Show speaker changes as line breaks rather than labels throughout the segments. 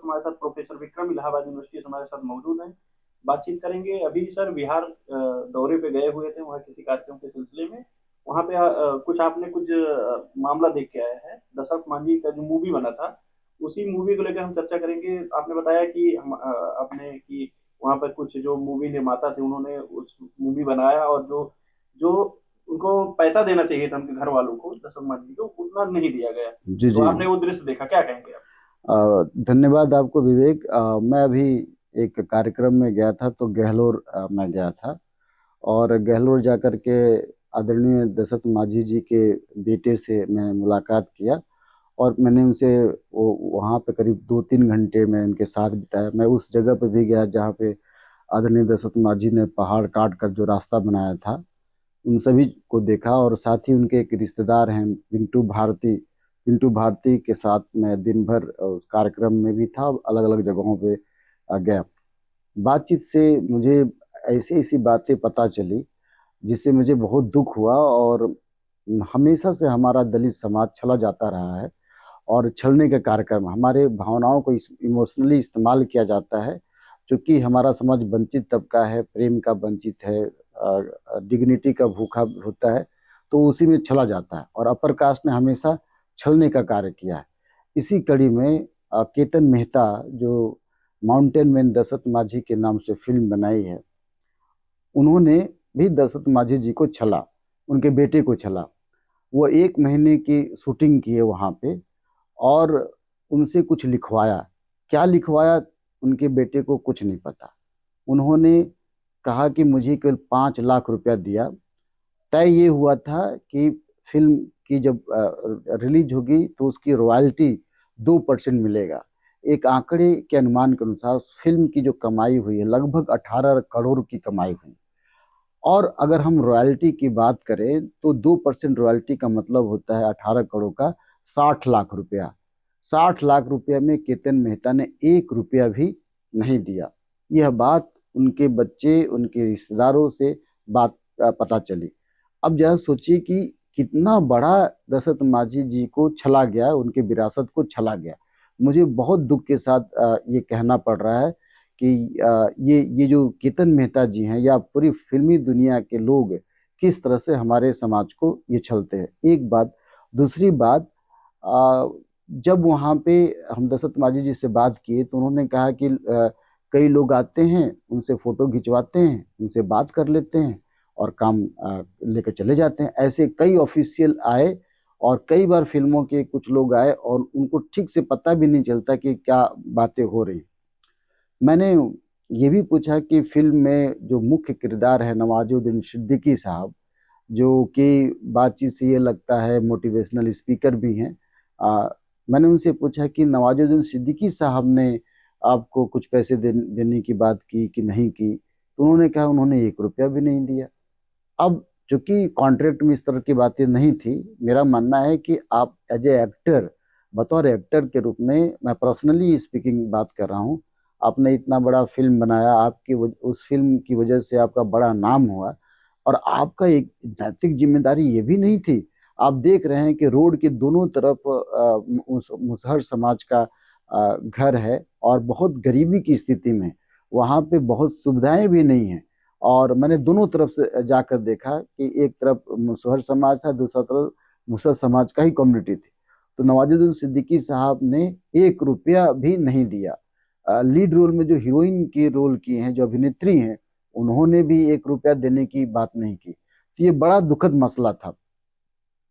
वक्त हमारे साथ प्रोफेसर विक्रम इलाहाबाद यूनिवर्सिटी से हमारे साथ मौजूद हैं। बातचीत करेंगे। अभी सर बिहार दौरे पे गए हुए थे, वहाँ किसी कार्यक्रम के सिलसिले में। वहाँ पे कुछ आपने कुछ मामला देख के आया है। दशरथ मांझी का जो मूवी बना था, उसी मूवी को लेकर हम चर्चा करेंगे। आपने बताया कि आपने कि वहाँ पर कुछ जो मूवी निर्माता थे उन्होंने उस मूवी बनाया, और जो जो उनको पैसा देना चाहिए था उनके घर वालों को, दशरथ मांझी को, उतना नहीं दिया गया।
जी
तो
जी।
आपने वो दृश्य देखा, क्या कहेंगे आप?
धन्यवाद आपको विवेक। मैं अभी एक कार्यक्रम में गया था, तो गहलोर मैं गया था। और गहलोर जाकर के आदरणीय दशरथ मांझी जी के बेटे से मैं मुलाकात किया। और मैंने उनसे वो वहाँ पे करीब 2-3 घंटे मैं उनके साथ बिताया। मैं उस जगह पे भी गया जहाँ पे आदरणीय दशरथ मांझी ने पहाड़ काट कर जो रास्ता बनाया था, उन सभी को देखा। और साथ ही उनके एक रिश्तेदार हैं पिंटू भारती, पिंटू भारती के साथ मैं दिन भर उस कार्यक्रम में भी था, अलग अलग जगहों पे गया। बातचीत से मुझे ऐसी ऐसी बातें पता चली जिससे मुझे बहुत दुख हुआ। और हमेशा से हमारा दलित समाज छला जाता रहा है, और छलने के कार्यक्रम, हमारे भावनाओं को इमोशनली इस्तेमाल किया जाता है। क्योंकि हमारा समाज वंचित तबका है, प्रेम का वंचित है, डिग्निटी का भूखा होता है, तो उसी में छला जाता है। और अपर कास्ट ने हमेशा छलने का कार्य किया है। इसी कड़ी में केतन मेहता, जो माउंटेन मैन दशरथ मांझी के नाम से फिल्म बनाई है, उन्होंने भी दशरथ मांझी जी को छला, उनके बेटे को छला। वो 1 महीने की शूटिंग की है वहाँ पे, और उनसे कुछ लिखवाया। क्या लिखवाया उनके बेटे को कुछ नहीं पता। उन्होंने कहा कि मुझे केवल 5 लाख रुपया दिया। तय ये हुआ था कि फिल्म की जब रिलीज होगी तो उसकी रॉयल्टी 2% मिलेगा। एक आंकड़े के अनुमान के अनुसार फिल्म की जो कमाई हुई है लगभग 18 करोड़ की कमाई हुई। और अगर हम रॉयल्टी की बात करें तो 2% रॉयल्टी का मतलब होता है 18 करोड़ का 60 लाख रुपया। 60 लाख रुपया में केतन मेहता ने 1 रुपया भी नहीं दिया। यह बात उनके बच्चे, उनके रिश्तेदारों से बात पता चली। अब जरा सोचिए कि कितना बड़ा दशरथ मांझी जी को छला गया, उनके विरासत को छला गया। मुझे बहुत दुख के साथ ये कहना पड़ रहा है कि ये जो केतन मेहता जी हैं, या पूरी फिल्मी दुनिया के लोग किस तरह से हमारे समाज को ये छलते हैं। एक बात। दूसरी बात, आ, जब वहाँ पे हम दशरथ मांझी जी से बात किए तो उन्होंने कहा कि कई लोग आते हैं, उनसे फोटो खिंचवाते हैं, उनसे बात कर लेते हैं और काम लेकर चले जाते हैं। ऐसे कई ऑफिशियल आए, और कई बार फिल्मों के कुछ लोग आए और उनको ठीक से पता भी नहीं चलता कि क्या बातें हो रही। मैंने ये भी पूछा कि फिल्म में जो मुख्य किरदार है नवाजुद्दीन सिद्दीकी साहब, जो कि बातचीत से ये लगता है मोटिवेशनल स्पीकर भी हैं। मैंने उनसे पूछा कि नवाजुद्दीन सिद्दीकी साहब ने आपको कुछ पैसे देने की बात की कि नहीं की, तो उन्होंने कहा उन्होंने 1 रुपया भी नहीं दिया। अब चूंकि कॉन्ट्रैक्ट में इस तरह की बातें नहीं थी, मेरा मानना है कि आप एज ए एक्टर, बतौर एक्टर के रूप में, मैं पर्सनली स्पीकिंग बात कर रहा हूँ, आपने इतना बड़ा फिल्म बनाया, आपकी उस फिल्म की वजह से आपका बड़ा नाम हुआ, और आपका एक नैतिक जिम्मेदारी ये भी नहीं थी। आप देख रहे हैं कि रोड के दोनों तरफ मुसहर समाज का घर है, और बहुत गरीबी की स्थिति में, वहाँ पे बहुत सुविधाएं भी नहीं हैं। और मैंने दोनों तरफ से जाकर देखा कि एक तरफ मुसहर समाज था, दूसरा तरफ मुसहर समाज का ही कम्युनिटी थी। तो नवाजुद्दीन सिद्दीकी साहब ने 1 रुपया भी नहीं दिया। लीड रोल में जो हीरोइन के रोल की हैं, जो अभिनेत्री हैं, उन्होंने भी 1 रुपया देने की बात नहीं की। तो ये बड़ा दुखद मसला था।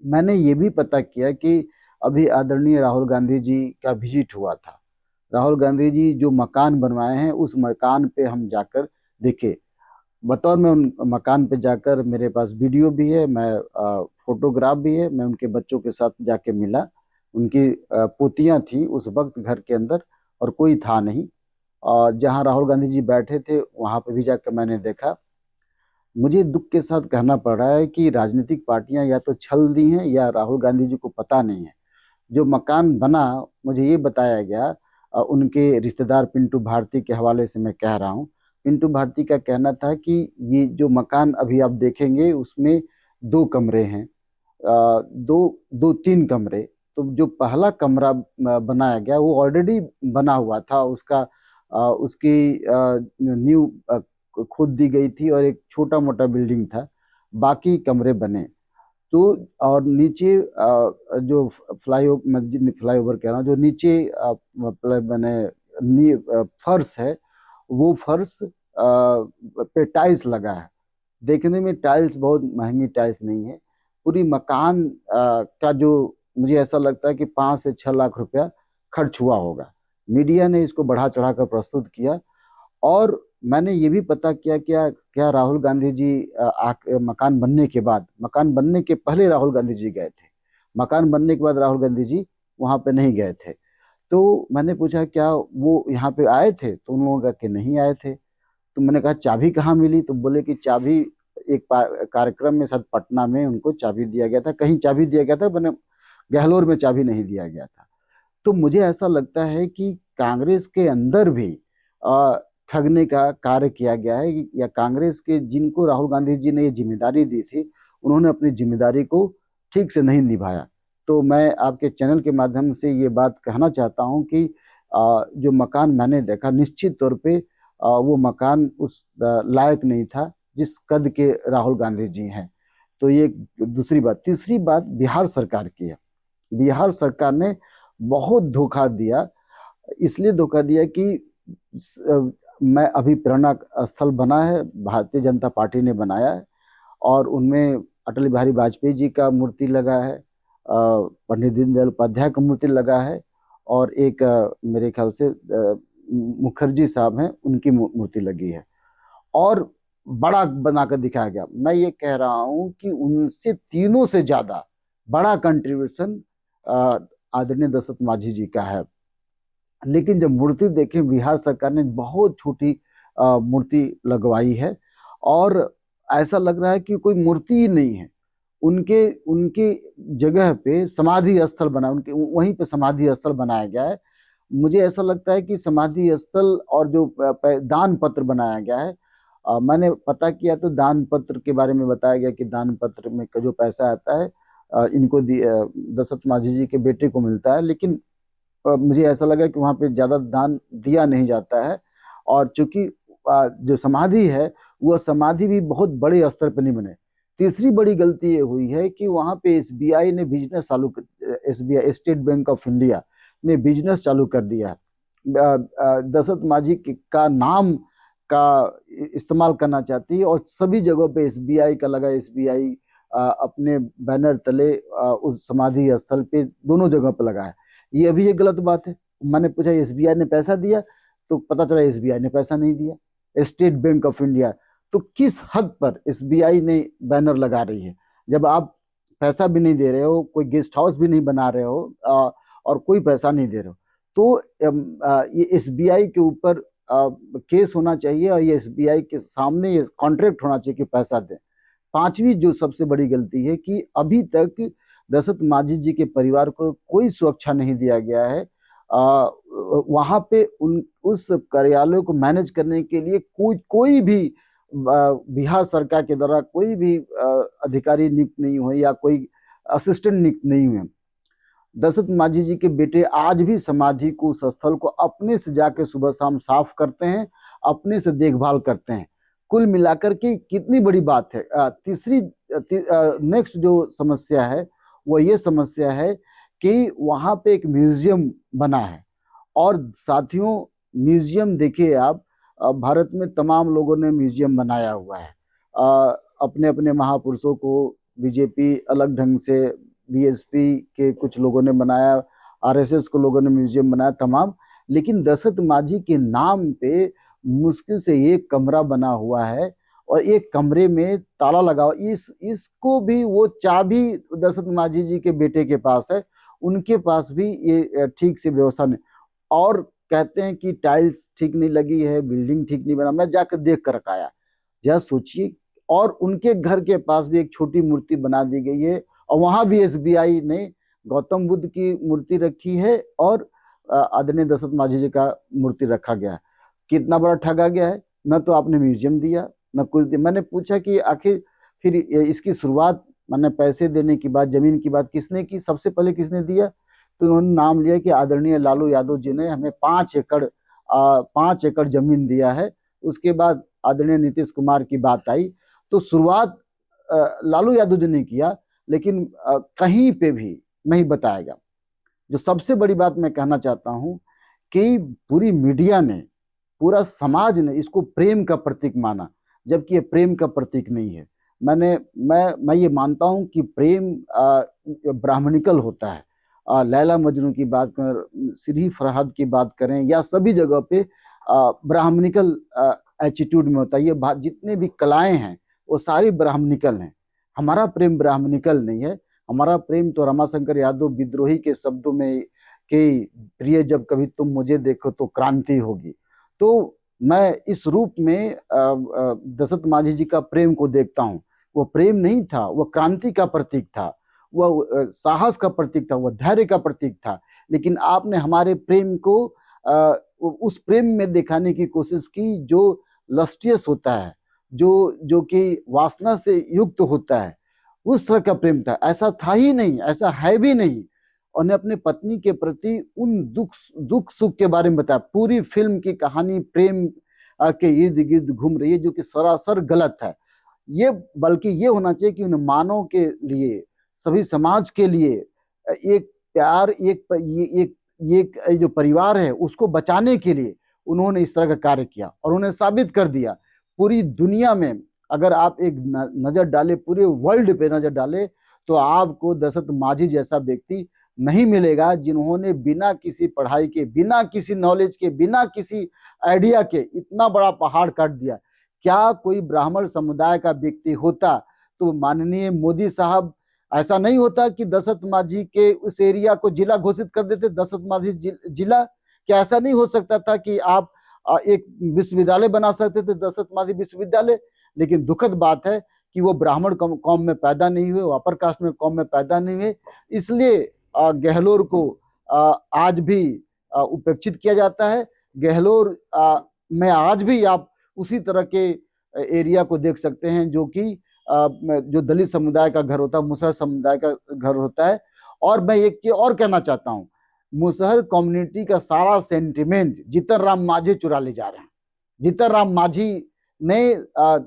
मैंने ये भी पता किया कि अभी आदरणीय राहुल गांधी जी का विजिट हुआ था। राहुल गांधी जी जो मकान बनवाए हैं, उस मकान पे हम जाकर देखे। बतौर में उन मकान पे जाकर, मेरे पास वीडियो भी है, मैं फोटोग्राफ भी है, मैं उनके बच्चों के साथ जाके मिला। उनकी पोतियां थी उस वक्त घर के अंदर, और कोई था नहीं। और जहां राहुल गांधी जी बैठे थे वहां पे भी जाकर मैंने देखा। मुझे दुख के साथ कहना पड़ रहा है कि राजनीतिक पार्टियां या तो छल दी हैं, या राहुल गांधी जी को पता नहीं है। जो मकान बना, मुझे ये बताया गया, उनके रिश्तेदार पिंटू भारती के हवाले से मैं कह रहा हूँ। पिंटू भारती का कहना था कि ये जो मकान अभी आप देखेंगे उसमें 2 कमरे हैं, दो दो 3 कमरे। तो जो पहला कमरा बनाया गया वो ऑलरेडी बना हुआ था, उसका उसकी नींव खोद दी गई थी और एक छोटा मोटा बिल्डिंग था, बाकी कमरे बने। तो और नीचे जो फ्लाईओवर कह रहा हूँ, जो नीचे मतलब मैंने फर्श है, वो फर्श पे टाइल्स लगा है। देखने में टाइल्स बहुत महंगी टाइल्स नहीं है। पूरी मकान का जो मुझे ऐसा लगता है कि 5 से 6 लाख रुपया खर्च हुआ होगा। मीडिया ने इसको बढ़ा चढ़ा कर प्रस्तुत किया। और मैंने ये भी पता किया क्या क्या राहुल गांधी जी मकान बनने के बाद, मकान बनने के पहले राहुल गांधी जी गए थे, मकान बनने के बाद राहुल गांधी जी वहां पे नहीं गए थे। तो मैंने पूछा क्या वो यहाँ पे आए थे, तो उन लोगों का कि नहीं आए थे। तो मैंने कहा चाबी कहाँ मिली, तो बोले कि चाबी एक कार्यक्रम में शायद पटना में उनको चाबी दिया गया था, कहीं चाबी दिया गया था, मैंने गहलोर में चाबी नहीं दिया गया था। तो मुझे ऐसा लगता है कि कांग्रेस के अंदर भी अ, ठगने का कार्य किया गया है, या कांग्रेस के जिनको राहुल गांधी जी ने ये जिम्मेदारी दी थी, उन्होंने अपनी जिम्मेदारी को ठीक से नहीं निभाया। तो मैं आपके चैनल के माध्यम से ये बात कहना चाहता हूं कि जो मकान मैंने देखा, निश्चित तौर पे वो मकान उस लायक नहीं था जिस कद के राहुल गांधी जी हैं। तो ये दूसरी बात। तीसरी बात बिहार सरकार की है। बिहार सरकार ने बहुत धोखा दिया। इसलिए धोखा दिया कि मैं अभी प्रेरणा स्थल बना है, भारतीय जनता पार्टी ने बनाया है, और उनमें अटल बिहारी वाजपेयी जी का मूर्ति लगा है, पंडित दीनदयाल उपाध्याय का मूर्ति लगा है, और एक मेरे ख्याल से मुखर्जी साहब हैं, उनकी मूर्ति लगी है, और बड़ा बनाकर दिखाया गया। मैं ये कह रहा हूं कि उनसे तीनों से ज्यादा बड़ा कंट्रीब्यूशन आदरणीय दशरथ मांझी जी का है। लेकिन जब मूर्ति देखें, बिहार सरकार ने बहुत छोटी मूर्ति लगवाई है, और ऐसा लग रहा है कि कोई मूर्ति ही नहीं है। उनके उनके जगह पे समाधि स्थल बना, उनके वहीं पे समाधि स्थल बनाया गया है। मुझे ऐसा लगता है कि समाधि स्थल और जो दान पत्र बनाया गया है, मैंने पता किया तो दान पत्र के बारे में बताया गया कि दान पत्र में जो पैसा आता है इनको दशरथ मांझी जी के बेटे को मिलता है। लेकिन मुझे ऐसा लगा कि वहां पे ज्यादा दान दिया नहीं जाता है। और चूंकि जो समाधि है, वह समाधि भी बहुत बड़े स्तर पर नहीं बने। तीसरी बड़ी गलती ये हुई है कि वहां पे एसबीआई ने बिजनेस चालू, SBI state bank of India ने बिजनेस चालू कर दिया है। दशरथ मांझी का नाम का इस्तेमाल करना चाहती है, और सभी जगहों पे एसबीआई का लगा। एसबीआई अपने बैनर तले उस समाधि स्थल पे दोनों जगह पे लगा है। ये भी एक गलत बात है। मैंने पूछा एसबीआई ने पैसा दिया, तो पता चला एसबीआई ने पैसा नहीं दिया, स्टेट बैंक ऑफ इंडिया। तो किस हद पर एसबीआई ने बैनर लगा रही है, जब आप पैसा भी नहीं दे रहे हो, कोई गेस्ट हाउस भी नहीं बना रहे हो, और कोई पैसा नहीं दे रहे हो। तो ये एसबीआई के ऊपर केस होना चाहिए, और ये एसबीआई के सामने ये कॉन्ट्रैक्ट होना चाहिए कि पैसा दें। पांचवी जो सबसे बड़ी गलती है कि अभी तक दशरथ मांझी जी के परिवार को कोई सुरक्षा नहीं दिया गया है। वहां पे उस कार्यालय को मैनेज करने के लिए कोई भी बिहार सरकार के द्वारा कोई भी अधिकारी नियुक्त नहीं हुए, या कोई असिस्टेंट नियुक्त नहीं हुए। दशरथ मांझी जी के बेटे आज भी समाधि को, उस स्थल को अपने से जाकर सुबह शाम साफ करते हैं, अपने से देखभाल करते हैं। कुल मिलाकर के कितनी बड़ी बात है। तीसरी नेक्स्ट जो समस्या है वो ये समस्या है कि वहां पे एक म्यूजियम बना है। और साथियों, म्यूजियम देखिए आप, भारत में तमाम लोगों ने म्यूजियम बनाया हुआ है। अपने अपने महापुरुषों को बीजेपी अलग ढंग से, बीएसपी के कुछ लोगों ने बनाया, आरएसएस के लोगों ने म्यूजियम बनाया तमाम। लेकिन दशरथ मांझी के नाम पे मुश्किल से एक कमरा बना हुआ है, और एक कमरे में ताला लगा हुआ। इसको भी वो चाबी दशरथ मांझी जी के बेटे के पास है, उनके पास भी ये ठीक से व्यवस्था नहीं। और कहते हैं कि टाइल्स ठीक नहीं लगी है, बिल्डिंग ठीक नहीं बना। मैं जाकर देख कर आया, जरा सोचिए। और उनके घर के पास भी एक छोटी मूर्ति बना दी गई है, और वहां भी एसबीआई ने गौतम बुद्ध की मूर्ति रखी है, और आदरणीय दशरथ मांझी जी का मूर्ति रखा गया है। कितना बड़ा ठगा गया है। न तो आपने म्यूजियम दिया, न कुछ दिया। मैंने पूछा कि आखिर फिर इसकी शुरुआत, मैंने पैसे देने की बात, जमीन की बात किसने की, सबसे पहले किसने दिया? तो उन्होंने नाम लिया कि आदरणीय लालू यादव जी ने हमें 5 एकड़ जमीन दिया है। उसके बाद आदरणीय नीतीश कुमार की बात आई, तो शुरुआत लालू यादव जी ने किया, लेकिन कहीं पे भी नहीं बताया गया। जो सबसे बड़ी बात मैं कहना चाहता हूं कि पूरी मीडिया ने, पूरा समाज ने इसको प्रेम का प्रतीक माना, जबकि ये प्रेम का प्रतीक नहीं है। मैं ये मानता हूं कि प्रेम ब्राह्मणिकल होता है। लैला मजनू की बात करें, सिरी फरहाद की बात करें, या सभी जगह पे ब्राह्मणिकल एटीट्यूड में होता है। ये जितने भी कलाएं हैं वो सारी ब्राह्मणिकल हैं। हमारा प्रेम ब्राह्मणिकल नहीं है। हमारा प्रेम तो रमाशंकर यादव विद्रोही के शब्दों में कि प्रिय जब कभी तुम मुझे देखो तो क्रांति होगी। तो मैं इस रूप में दशरथ मांझी जी का प्रेम को देखता हूँ। वो प्रेम नहीं था, वो क्रांति का प्रतीक था, वह साहस का प्रतीक था, वह धैर्य का प्रतीक था। लेकिन आपने हमारे प्रेम को उस प्रेम में दिखाने की कोशिश की जो लस्टियस होता है, जो जो कि वासना से युक्त होता है, उस तरह का प्रेम था। ऐसा था ही नहीं, ऐसा है भी नहीं। उन्हें अपने पत्नी के प्रति उन दुख सुख के बारे में बताया। पूरी फिल्म की कहानी प्रेम के इर्द गिर्द घूम रही है, जो कि सरासर गलत है। ये बल्कि ये होना चाहिए कि उन मानव के लिए, सभी समाज के लिए एक प्यार, एक जो परिवार है उसको बचाने के लिए उन्होंने इस तरह का कार्य किया, और उन्हें साबित कर दिया पूरी दुनिया में। अगर आप एक नजर डाले, पूरे वर्ल्ड पे नजर डाले, तो आपको दशरथ मांझी जैसा व्यक्ति नहीं मिलेगा जिन्होंने बिना किसी पढ़ाई के, बिना किसी नॉलेज के, बिना किसी आइडिया के इतना बड़ा पहाड़ काट दिया। क्या कोई ब्राह्मण समुदाय का व्यक्ति होता तो माननीय मोदी साहब, ऐसा नहीं होता कि दशरथ मांझी के उस एरिया को जिला घोषित कर देते, दशरथ मांझी जिला। क्या ऐसा नहीं हो सकता था कि आप एक विश्वविद्यालय बना सकते थे, दशरथ मांझी विश्वविद्यालय? लेकिन दुखद बात है कि वो ब्राह्मण कौम में पैदा नहीं हुए, वो अपर कास्ट में कौम में पैदा नहीं हुए। इसलिए गहलोर को आज भी उपेक्षित किया जाता है। गहलोर में आज भी आप उसी तरह के एरिया को देख सकते हैं जो कि जो दलित समुदाय का घर होता है, मुसहर समुदाय का घर होता है। और मैं एक चीज और कहना चाहता हूँ, मुसहर कम्युनिटी का सारा सेंटिमेंट जीतन राम मांझी चुरा ले जा रहे हैं। जीतन राम मांझी ने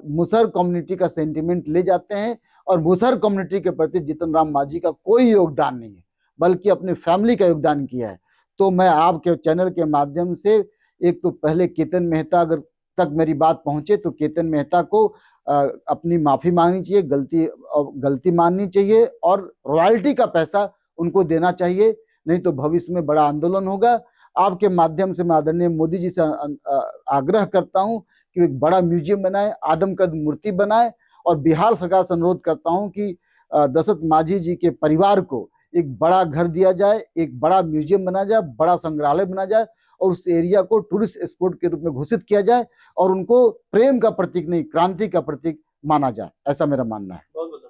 मुसहर कम्युनिटी का सेंटिमेंट ले जाते हैं, और मुसहर कम्युनिटी के प्रति जीतन राम मांझी का कोई योगदान नहीं है, बल्कि अपनी फैमिली का योगदान किया है। तो मैं आपके चैनल के माध्यम से, एक तो पहले केतन मेहता अगर तक मेरी बात पहुंचे तो केतन मेहता को अपनी माफी मांगनी चाहिए, गलती माननी चाहिए, और रॉयल्टी का पैसा उनको देना चाहिए, नहीं तो भविष्य में बड़ा आंदोलन होगा। आपके माध्यम से मैं आदरणीय मोदी जी से आग्रह करता हूं कि एक बड़ा म्यूजियम बनाए, आदमकद मूर्ति बनाए, और बिहार सरकार से अनुरोध करता हूं कि दशरथ मांझी जी के परिवार को एक बड़ा घर दिया जाए, एक बड़ा म्यूजियम बनाया जाए, बड़ा संग्रहालय बनाया जाए, और उस एरिया को टूरिस्ट स्पॉट के रूप में घोषित किया जाए, और उनको प्रेम का प्रतीक नहीं, क्रांति का प्रतीक माना जाए। ऐसा मेरा मानना है।
बहुत बहुत